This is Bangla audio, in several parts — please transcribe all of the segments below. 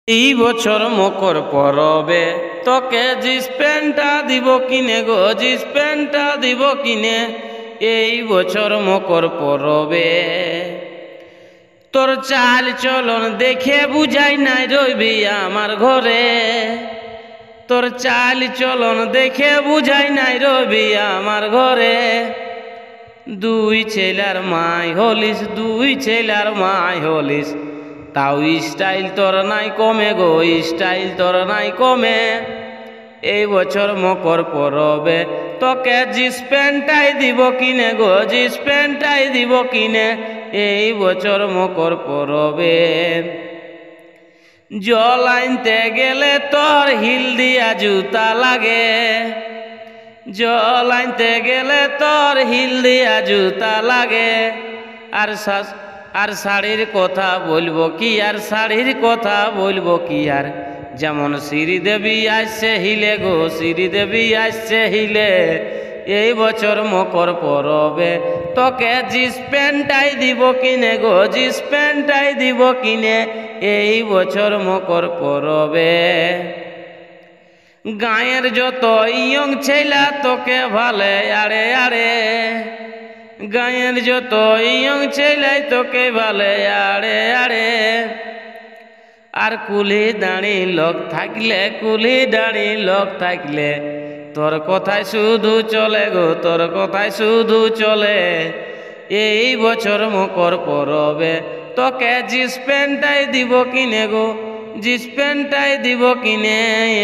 এই বছর মকর পরবে তোকে জিন্স প্যান্টটা দিব কিনে গো, জিন্স প্যান্টটা দিব কিনে। এই বছর মকর পরবে তোর চাল চলন দেখে বুঝাই নাই রইবি আমার ঘরে। তোর চাল চলন দেখে বুঝাই নাই রইবি আমার ঘরে। দুই ছেলার মাই হলিস, দুই ছেলার মাই হলিস, তাও স্টাইল তোর নাই কমে গো, স্টাইল তোর নাই কমে। এই বছর মকর পরবে তোকে জিন্স প্যান্টটাই দিব কিনে গো, জিন্স প্যান্টটাই দিব কিনে। এই বছর মকর পরবে জল আনতে গেলে তোর হিল দিয়া জুতা লাগে। জল আনতে গেলে তোর হিল দিয়া জুতা লাগে। আর শাড়ির কথা বলবো কি, আর শাড়ির কথা বলবো কি আর। যেমন শ্রীদেবী আসছে হিলে গো, শ্রীদেবী আসছে হিলে। এই বছর মকর পরবে তোকে জিন্স প্যান্টটাই দিব কিনে গো, জিন্স প্যান্টটাই দিব কিনে। এই বছর মকর পরবে গাঁয়ের যত ইয়ং ছেলা তোকে ভালে আরে আরে। গাঁয়ের যত ইয়ং ছেলাই তোকে ভালে আরে আরে। আর কুলি দাঁড়ি লোক থাকলে, কুলি দাঁড়ি লোক থাকলে তোর কথায় শুধু চলে গো, তোর কথায় শুধু চলে। এই বছর মকর পরবে তোকে জিন্স প্যান্টটাই দিব কিনে গো, জিন্স প্যান্টটাই দিব কিনে।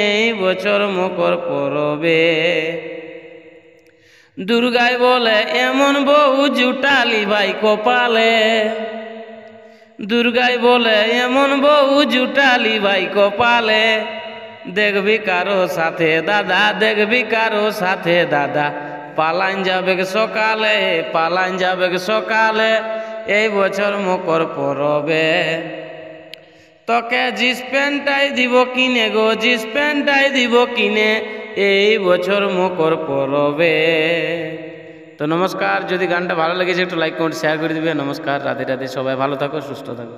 এই বছর মকর পরবে দুর্গায় বলে এমন বউ জুটালি ভাই কপালে। দুর্গায় বলে এমন বউ জুটালি ভাই কপালে। দেখবি কারো সাথে দাদা, দেখবি কারো সাথে দাদা, পালান যাবে সকালে, পালান যাবে সকালে। এই বছর মকর পরবে তোকে জিন্স প্যান্টটাই দিব কিনে গো, জিন্স প্যান্টটাই দিব কিনে। এই বছর মকর পরবে। তো নমস্কার, যদি গানটা ভালো লেগেছে একটু লাইক কমেন্ট শেয়ার করে দিবে। নমস্কার, রাধে রাধে, সবাই ভালো থাকো, সুস্থ থাকো।